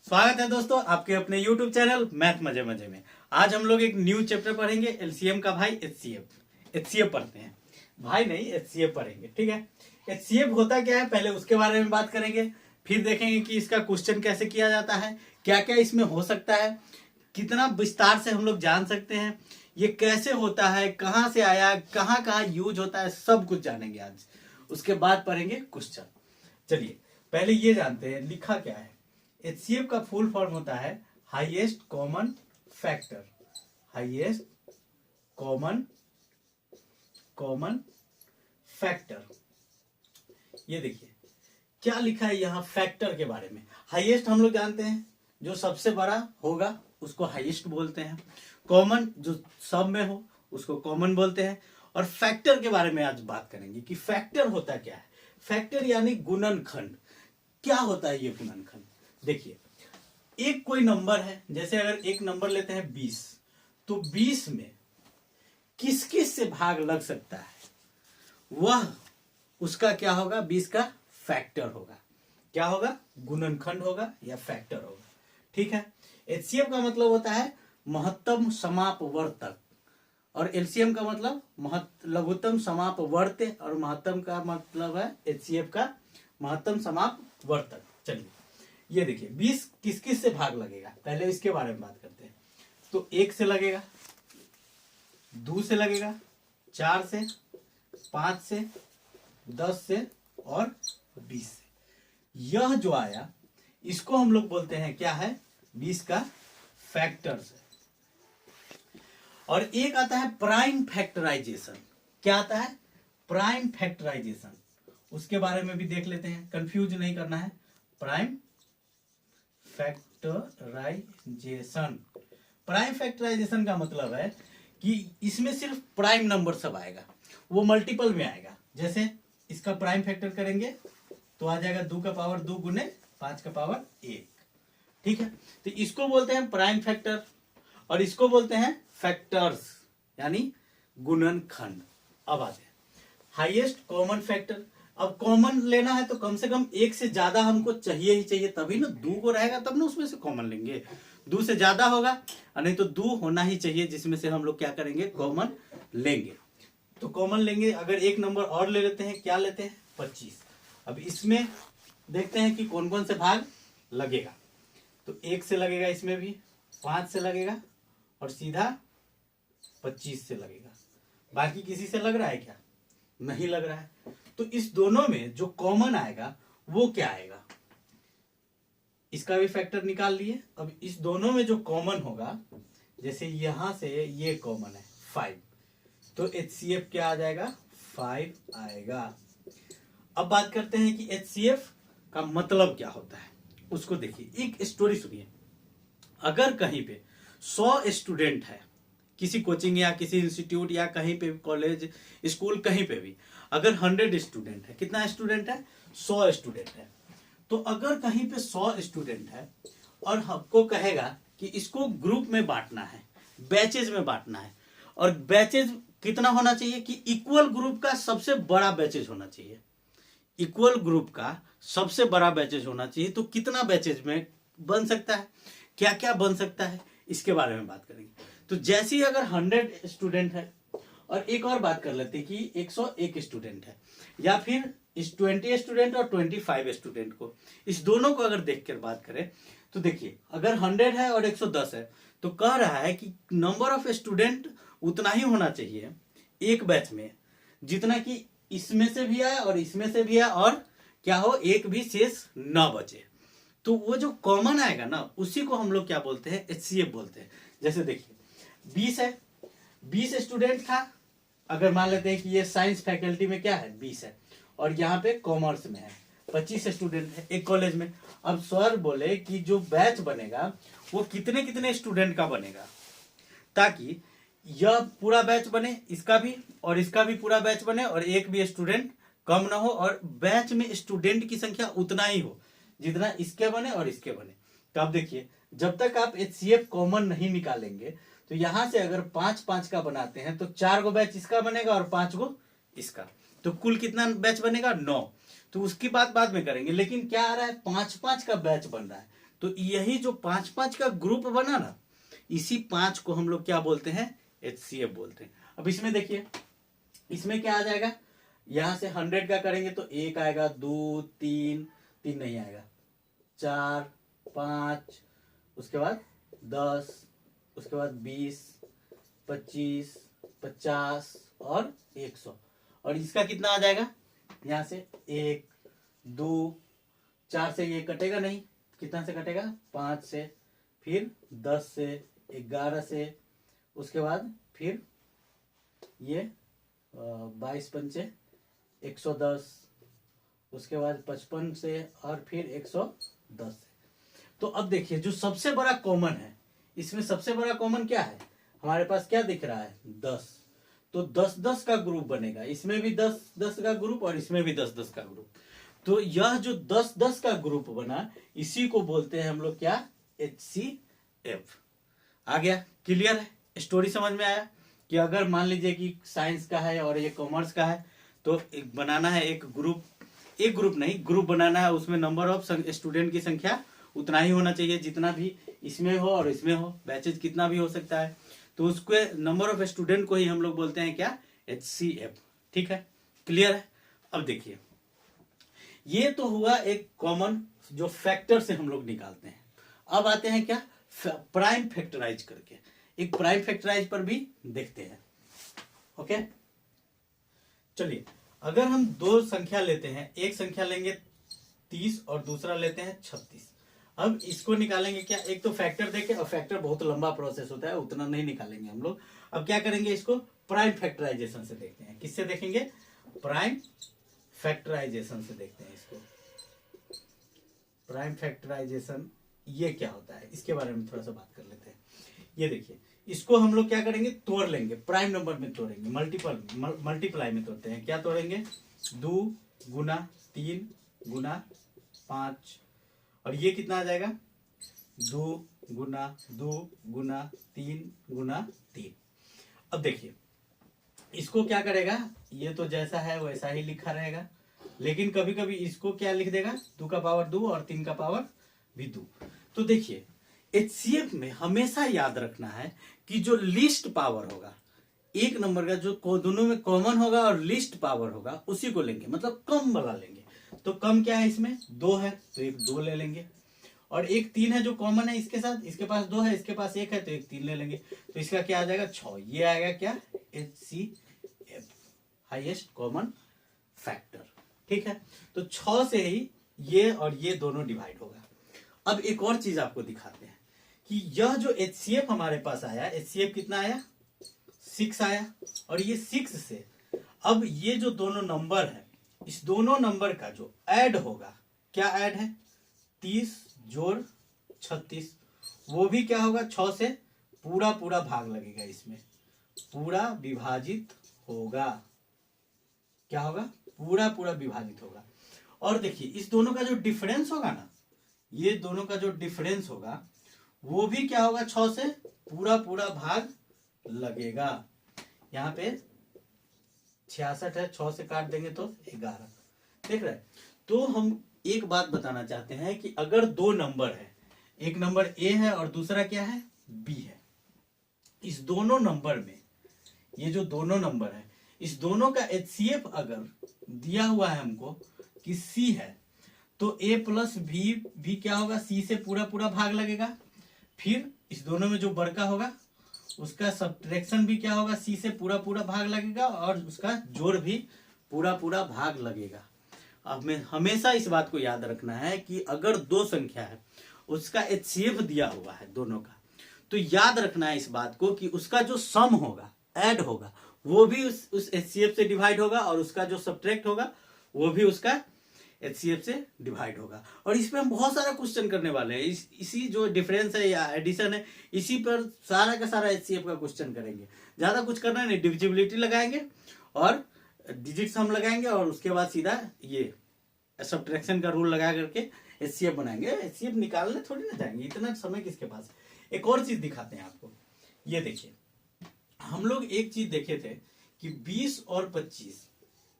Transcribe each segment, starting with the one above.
स्वागत है दोस्तों आपके अपने YouTube चैनल मैथ मजे मजे में। आज हम लोग एक न्यू चैप्टर पढ़ेंगे एलसीएम का। भाई एचसीएफ पढ़ते हैं, भाई नहीं एचसीएफ पढ़ेंगे, ठीक है। एचसीएफ होता क्या है पहले उसके बारे में बात करेंगे, फिर देखेंगे कि इसका क्वेश्चन कैसे किया जाता है, क्या क्या इसमें हो सकता है, कितना विस्तार से हम लोग जान सकते हैं, ये कैसे होता है, कहाँ से आया, कहाँ कहाँ यूज होता है, सब कुछ जानेंगे आज। उसके बाद पढ़ेंगे क्वेश्चन। चलिए पहले ये जानते हैं लिखा क्या है। एचसीएफ का फुल फॉर्म होता है highest common factor. Highest common factor. ये देखिए क्या लिखा है यहाँ फैक्टर के बारे में। हाईएस्ट हम लोग जानते हैं जो सबसे बड़ा होगा उसको हाईएस्ट बोलते हैं, कॉमन जो सब में हो उसको कॉमन बोलते हैं। और फैक्टर के बारे में आज बात करेंगे कि फैक्टर होता क्या है। फैक्टर यानी गुणनखंड। क्या होता है ये गुणनखंड? देखिए एक कोई नंबर है, जैसे अगर एक नंबर लेते हैं 20, तो 20 में किस किस से भाग लग सकता है वह उसका क्या होगा, 20 का फैक्टर होगा। क्या होगा? गुणनखंड होगा या फैक्टर होगा, ठीक है। एचसीएफ का मतलब होता है महत्तम समापवर्तक और एलसीएम का मतलब लघुत्तम समापवर्त्य और महत्तम का मतलब है एचसीएफ का महत्तम समापवर्तक। चलिए ये देखिए 20 किस किस से भाग लगेगा, पहले इसके बारे में बात करते हैं। तो 1 से लगेगा, 2 से लगेगा, 4 से, 5 से, 10 से और 20 से। यह जो आया इसको हम लोग बोलते हैं क्या है, 20 का फैक्टर्स है। और एक आता है प्राइम फैक्टराइजेशन। क्या आता है? Prime factorization. उसके बारे में भी देख लेते हैं, कंफ्यूज नहीं करना है। Prime factorisation. प्राइम फैक्टराइजेशन का मतलब है कि इसमें सिर्फ प्राइम नंबर सब आएगा, वो मल्टीपल में आएगा। जैसे इसका प्राइम फैक्टर करेंगे तो आ जाएगा 2 का पावर 2 गुने 5 का पावर 1, ठीक है। तो इसको बोलते हैं प्राइम फैक्टर और इसको बोलते हैं फैक्टर्स यानी गुणनखंड। अब आते हैं हाईएस्ट कॉमन फैक्टर। अब कॉमन लेना है तो कम से कम 1 से ज्यादा हमको चाहिए ही चाहिए, तभी ना 2 को रहेगा तब ना उसमें से कॉमन लेंगे। 2 से ज्यादा होगा और नहीं तो 2 होना ही चाहिए जिसमें से हम लोग क्या करेंगे, कॉमन लेंगे। तो कॉमन लेंगे। अगर एक नंबर और ले लेते हैं, क्या लेते हैं, 25। अब इसमें देखते हैं कि कौन कौन से भाग लगेगा। तो 1 से लगेगा, इसमें भी 5 से लगेगा और सीधा 25 से लगेगा। बाकी किसी से लग रहा है क्या? नहीं लग रहा है। तो इस दोनों में जो कॉमन आएगा वो क्या आएगा, इसका भी फैक्टर निकाल लिए। अब इस दोनों में जो कॉमन होगा, जैसे यहां से ये कॉमन है 5, तो एचसीएफ क्या आ जाएगा, 5 आएगा। अब बात करते हैं कि एचसीएफ का मतलब क्या होता है, उसको देखिए। एक स्टोरी सुनिए। अगर कहीं पे 100 स्टूडेंट है, किसी कोचिंग या किसी इंस्टीट्यूट या कहीं पे कॉलेज स्कूल कहीं पे भी, अगर 100 स्टूडेंट है, कितना स्टूडेंट है, 100 स्टूडेंट है। तो अगर कहीं पे 100 स्टूडेंट है और हमको कहेगा कि इसको ग्रुप में बांटना है, बैचेज में बांटना है, और बैचेज कितना होना चाहिए कि इक्वल ग्रुप का सबसे बड़ा बैचेज होना चाहिए। इक्वल ग्रुप का सबसे बड़ा बैचेज होना चाहिए। तो कितना बैचेज में बन सकता है, क्या क्या बन सकता है, इसके बारे में बात करेंगे। तो जैसे ही अगर 100 स्टूडेंट है, और एक और बात कर लेते हैं कि 101 स्टूडेंट है, या फिर इस 20 स्टूडेंट और 25 स्टूडेंट को, इस दोनों को अगर देख कर बात करें तो देखिए अगर 100 है और 110 है तो कह रहा है कि नंबर ऑफ स्टूडेंट उतना ही होना चाहिए एक बैच में जितना कि इसमें से भी आए और इसमें से भी आए, और क्या हो, एक भी शेष न बचे। तो वो जो कॉमन आएगा ना उसी को हम लोग क्या बोलते हैं, एचसीएफ बोलते हैं। जैसे देखिए 20 है, 20 स्टूडेंट था। अगर मान लेते हैं कि ये साइंस फैकल्टी में क्या है, 20 है, और यहाँ पे कॉमर्स में है 25 स्टूडेंट है एक कॉलेज में। अब सर बोले कि जो बैच बनेगा वो कितने कितने स्टूडेंट का बनेगा, ताकि यह पूरा बैच बने, इसका भी और इसका भी पूरा बैच बने, और एक भी स्टूडेंट कम ना हो, और बैच में स्टूडेंट की संख्या उतना ही हो जितना इसके बने और इसके बने। तो अब देखिए जब तक आप एचसीएफ कॉमन नहीं निकालेंगे तो यहां से अगर 5-5 का बनाते हैं तो 4 गो बैच इसका बनेगा और 5 गो इसका, तो कुल कितना बैच बनेगा, 9। तो उसकी बात बाद में करेंगे। लेकिन क्या आ रहा है, 5-5 का बैच बन रहा है, तो यही जो 5-5 का ग्रुप बना ना, इसी 5 को हम लोग क्या बोलते हैं, HCF बोलते हैं। अब इसमें देखिए, इसमें क्या आ जाएगा, यहां से 100 का करेंगे तो 1 आएगा, 2, 3 नहीं आएगा, 4, 5, उसके बाद 10, उसके बाद 20, 25, 50 और 100। और इसका कितना आ जाएगा, यहां से 1, 2, 4 से ये कटेगा नहीं, कितना से कटेगा, 5 से, फिर 10 से, 11 से, उसके बाद फिर ये 22 पंचे 110, उसके बाद 55 से, और फिर 110 से। तो अब देखिए, जो सबसे बड़ा कॉमन है, इसमें सबसे बड़ा कॉमन क्या है, हमारे पास क्या दिख रहा है, 10। तो 10-10 का ग्रुप बनेगा, इसमें भी 10-10 का ग्रुप और इसमें भी 10-10 का ग्रुप। तो यह जो 10-10 का ग्रुप बना, इसी को बोलते हैं हम लोग क्या, HCF। आ गया, क्लियर है, स्टोरी समझ में आया कि अगर मान लीजिए कि साइंस का है और ये कॉमर्स का है, तो एक बनाना है एक ग्रुप नहीं, ग्रुप बनाना है, उसमें नंबर ऑफ स्टूडेंट की संख्या उतना ही होना चाहिए जितना भी इसमें हो और इसमें हो, बैचेज कितना भी हो सकता है, तो उसके नंबर ऑफ स्टूडेंट को ही हम लोग बोलते हैं क्या, HCF। ठीक है, क्लियर है। अब देखिए, ये तो हुआ एक कॉमन जो फैक्टर से हम लोग निकालते हैं। अब आते हैं क्या, प्राइम फैक्टराइज करके, एक प्राइम फैक्टराइज पर भी देखते हैं। ओके, चलिए, अगर हम दो संख्या लेते हैं, एक संख्या लेंगे 30 और दूसरा लेते हैं 36। अब इसको निकालेंगे क्या, एक तो फैक्टर देके, और फैक्टर बहुत लंबा प्रोसेस होता है, उतना नहीं निकालेंगे हम लोग। अब क्या करेंगे, इसको प्राइम फैक्टराइजेशन से देखते हैं। किससे देखेंगे, प्राइम फैक्टराइजेशन से देखते हैं इसको। प्राइम फैक्टराइजेशन ये क्या होता है, इसके बारे में थोड़ा सा बात कर लेते हैं। ये देखिए, इसको हम लोग क्या करेंगे, तोड़ लेंगे, प्राइम नंबर में तोड़ेंगे, मल्टीप्लाई में तोड़ते हैं। क्या तोड़ेंगे, 2 गुना 3 गुना 5, और ये कितना आ जाएगा, 2 गुना 2 गुना 3 गुना 3। अब देखिए, इसको क्या करेगा, ये तो जैसा है वैसा ही लिखा रहेगा, लेकिन कभी कभी इसको क्या लिख देगा, 2 का पावर 2 और 3 का पावर भी 2। तो देखिए, HCF में हमेशा याद रखना है कि जो लीस्ट पावर होगा, एक नंबर का जो दोनों में कॉमन होगा और लीस्ट पावर होगा, उसी को लेंगे, मतलब कम वाला लेंगे। तो कम क्या है, इसमें 2 है तो एक 2 ले लेंगे, और एक 3 है जो कॉमन है इसके साथ, इसके पास 2 है, इसके पास 1 है, तो एक 3 ले लेंगे। तो इसका क्या आ जाएगा, 6। ये आएगा क्या, HCF, हाईएस्ट कॉमन फैक्टर। ठीक है, तो 6 से ही ये और ये दोनों डिवाइड होगा। अब एक और चीज आपको दिखाते हैं कि यह जो HCF हमारे पास आया, HCF कितना आया, 6 आया, और ये 6 से अब ये जो दोनों नंबर है, इस दोनों नंबर का जो ऐड होगा, क्या ऐड है, 30 जोड़ 36, वो भी क्या होगा, 6 से पूरा पूरा भाग लगेगा, इसमें पूरा विभाजित होगा। क्या होगा, पूरा पूरा विभाजित होगा। और देखिए, इस दोनों का जो डिफरेंस होगा ना, ये दोनों का जो डिफरेंस होगा, वो भी क्या होगा, 6 से पूरा पूरा भाग लगेगा। यहाँ पे 66 है, 6 से काट देंगे तो 11। देख रहे हैं। तो हम एक बात बताना चाहते हैं कि अगर दो नंबर है, एक नंबर A है और दूसरा क्या है, B है, इस दोनों नंबर में, ये जो दोनों नंबर है, इस दोनों का HCF अगर दिया हुआ है हमको कि C है, तो A प्लस B भी क्या होगा, C से पूरा पूरा भाग लगेगा। फिर इस दोनों में जो बड़का होगा उसका सब्ट्रैक्शन भी क्या होगा, C से पूरा पूरा भाग लगेगा, और उसका जोड़ भी पूरा पूरा भाग लगेगा। अब में हमेशा इस बात को याद रखना है कि अगर दो संख्या है, उसका HCF दिया हुआ है दोनों का, तो याद रखना है इस बात को कि उसका जो सम होगा, ऐड होगा, वो भी उस HCF से डिवाइड होगा, और उसका जो सब्ट्रैक्ट होगा वो भी उसका HCF से डिवाइड होगा। और इस पे हम बहुत सारा क्वेश्चन करने वाले हैं, इसी जो डिफरेंस है या एडिशन है, इसी पर सारा का सारा HCF का क्वेश्चन करेंगे। ज्यादा कुछ करना नहीं, डिविजिबिलिटी लगाएंगे और डिजिट्स हम लगाएंगे, और उसके बाद सीधा ये सब्ट्रैक्शन का रूल लगा करके HCF बनाएंगे। HCF निकालने थोड़ी ना जाएंगे, इतना समय किसके पास। एक और चीज दिखाते हैं आपको, ये देखिए, हम लोग एक चीज देखे थे कि 20 और 25,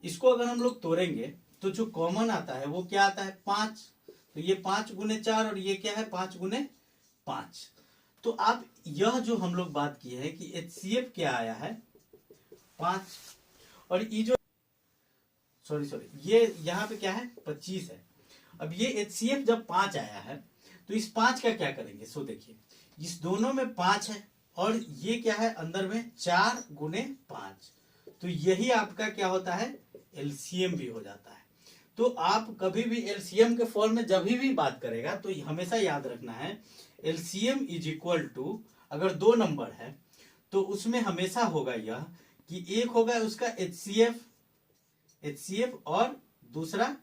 इसको अगर हम लोग तोड़ेंगे तो जो कॉमन आता है वो क्या आता है, 5। तो ये 5 × 4 और ये क्या है 5 × 5। तो आप यह जो हम लोग बात की है कि HCF क्या आया है 5, और ये जो सॉरी ये यहाँ पे क्या है 25 है। अब ये HCF जब 5 आया है तो इस 5 का क्या करेंगे, सो देखिए इस दोनों में 5 है और ये क्या है अंदर में 4 × 5, तो यही आपका क्या होता है LCM भी हो जाता है। तो आप कभी भी LCM के फॉर्म में जब भी बात करेगा तो हमेशा याद रखना है LCM इज इक्वल टू, अगर 2 नंबर है तो उसमें हमेशा होगा यह कि एक होगा उसका HCF और दूसरा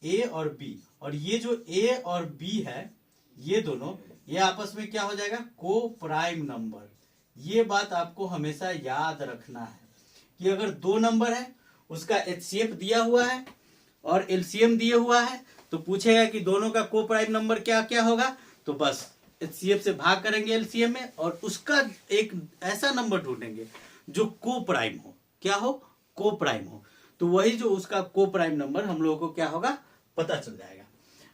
A और B, और ये जो A और B है ये दोनों ये आपस में क्या हो जाएगा को प्राइम नंबर। ये बात आपको हमेशा याद रखना है कि अगर 2 नंबर है उसका HCF दिया हुआ है और LCM दिया हुआ है तो पूछेगा कि दोनों का को प्राइम नंबर क्या क्या होगा, तो बस HCF से भाग करेंगे LCM में और उसका एक ऐसा नंबर ढूंढेंगे जो को प्राइम हो, क्या हो को प्राइम हो, तो वही जो उसका को प्राइम नंबर हम लोगों को क्या होगा पता चल जाएगा।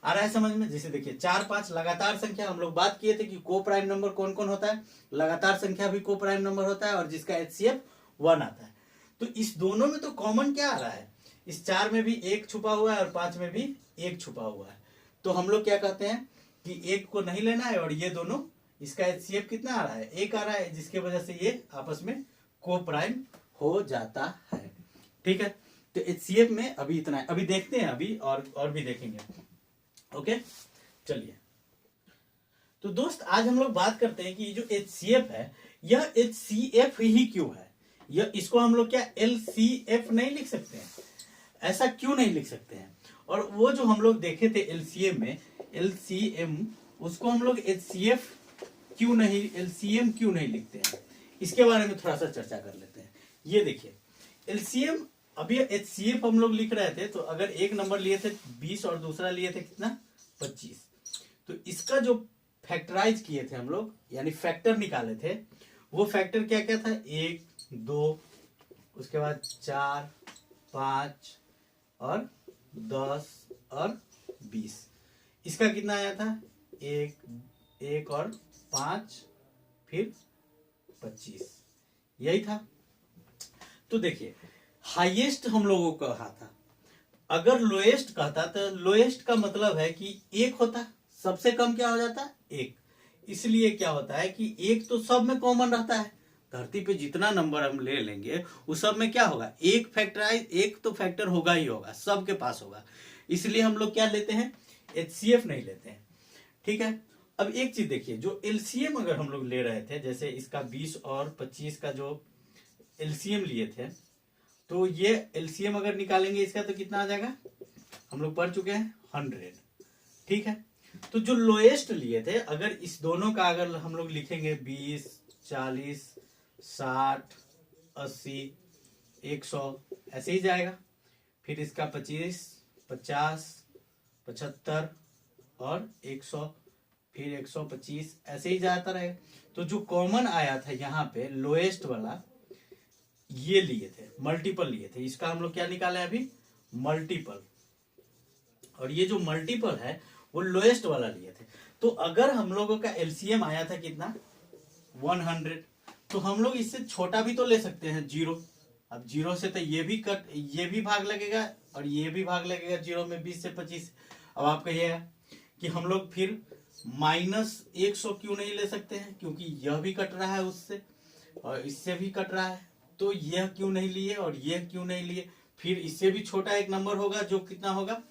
आ रहा है समझ में। जैसे देखिए 4 5 लगातार संख्या, हम लोग बात किए थे कि को प्राइम नंबर कौन कौन होता है, लगातार संख्या भी को प्राइम नंबर होता है और जिसका HCF 1 आता है। तो इस दोनों में तो कॉमन क्या आ रहा है, इस 4 में भी 1 छुपा हुआ है और 5 में भी 1 छुपा हुआ है। तो हम लोग क्या कहते हैं कि 1 को नहीं लेना है और ये दोनों इसका HCF कितना आ रहा है 1 आ रहा है, जिसके वजह से ये आपस में को प्राइम हो जाता है। ठीक है, तो HCF में अभी इतना है, अभी देखते हैं अभी और भी देखेंगे। ओके चलिए, तो दोस्त आज हम लोग बात करते हैं कि ये जो HCF है यह HCF ही क्यों है, यह इसको हम लोग क्या LCF नहीं लिख सकते हैं, ऐसा क्यों नहीं लिख सकते हैं। और वो जो हम लोग देखे थे LCM में LCM, उसको हम लोग HCF क्यों नहीं LCM क्यों नहीं लिखते हैं, इसके बारे में थोड़ा सा चर्चा कर लेते हैं। ये देखिए LCM, अभी HCF हम लोग लिख रहे थे तो अगर एक नंबर लिए थे 20 और दूसरा लिए थे कितना 25, तो इसका जो फैक्टराइज किए थे हम लोग यानी फैक्टर निकाले थे, वो फैक्टर क्या क्या था 1 2 उसके बाद 4 5 और 10 और 20, इसका कितना आया था 1 और 5 फिर 25, यही था। तो देखिए हाईएस्ट हम लोगों को कहा था, अगर लोएस्ट कहता तो लोएस्ट का मतलब है कि 1 होता, सबसे कम क्या हो जाता 1, इसलिए क्या होता है कि 1 तो सब में कॉमन रहता है, धरती पे जितना नंबर हम ले लेंगे उस सब में क्या होगा एक फैक्टराइज, एक तो फैक्टर होगा ही होगा, सबके पास होगा, इसलिए हम लोग क्या लेते हैं HCF नहीं लेते हैं। ठीक है, अब एक चीज देखिए, जो LCM अगर हम लोग ले रहे थे, जैसे इसका 20 और 25 का जो LCM लिए थे, तो ये LCM अगर निकालेंगे इसका तो कितना आ जाएगा, हम लोग पढ़ चुके हैं 100। ठीक है, तो जो लोएस्ट लिए थे अगर इस दोनों का अगर हम लोग लिखेंगे 20 40 60 80 100 ऐसे ही जाएगा, फिर इसका 25 50 75 और 100 फिर 125 ऐसे ही जाता रहेगा। तो जो कॉमन आया था यहाँ पे लोएस्ट वाला ये लिए थे, मल्टीपल लिए थे, इसका हम लोग क्या निकाले अभी मल्टीपल, और ये जो मल्टीपल है वो लोएस्ट वाला लिए थे। तो अगर हम लोगों का LCM आया था कितना 100, तो हम लोग इससे छोटा भी तो ले सकते हैं 0। अब 0 से तो ये भी भाग लगेगा और ये भी भाग लगेगा 0 में 20 से 25। अब आप कहिएगा कि हम लोग फिर -100 क्यों नहीं ले सकते हैं, क्योंकि यह भी कट रहा है उससे और इससे भी कट रहा है, तो यह क्यों नहीं लिए और यह क्यों नहीं लिए, फिर इससे भी छोटा एक नंबर होगा जो कितना होगा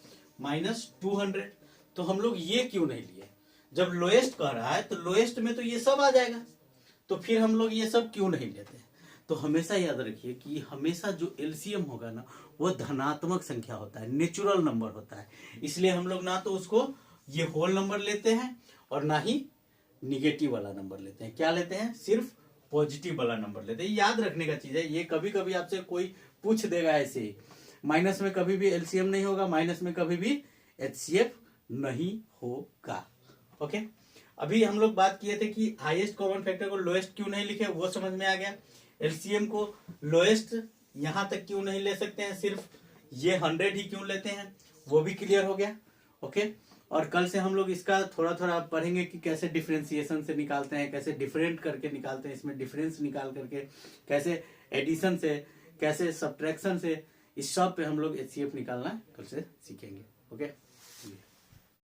-200, तो हम लोग ये क्यों नहीं लिए। जब लोएस्ट कह रहा है तो लोएस्ट में तो ये सब आ जाएगा, तो फिर हम लोग ये सब क्यों नहीं लेते। तो हमेशा याद रखिए कि हमेशा जो LCM होगा ना वो धनात्मक संख्या होता है, नेचुरल नंबर होता है, इसलिए हम लोग ना तो उसको ये होल नंबर लेते हैं और ना ही निगेटिव वाला नंबर लेते हैं, क्या लेते हैं सिर्फ पॉजिटिव वाला नंबर लेते हैं। याद रखने का चीज है, ये कभी कभी आपसे कोई पूछ देगा ऐसे ही, माइनस में कभी भी LCM नहीं होगा, माइनस में कभी भी HCF नहीं होगा। ओके, अभी हम लोग बात किए थे कि हाईएस्ट कॉमन फैक्टर को लोएस्ट क्यों नहीं लिखे, वो समझ में आ गया। LCM को लोएस्ट यहां तक क्यों नहीं ले सकते हैं, सिर्फ ये 100 ही क्यों लेते हैं, वो भी क्लियर हो गया। ओके, और कल से हम लोग इसका थोड़ा थोड़ा पढ़ेंगे कि कैसे डिफरेंशिएशन से निकालते हैं, कैसे डिफरेंट करके निकालते हैं, इसमें डिफरेंस निकाल करके कैसे एडिशन से, कैसे सब्ट्रैक्शन से, इस सब पे हम लोग HCF निकालना कल से सीखेंगे। ओके।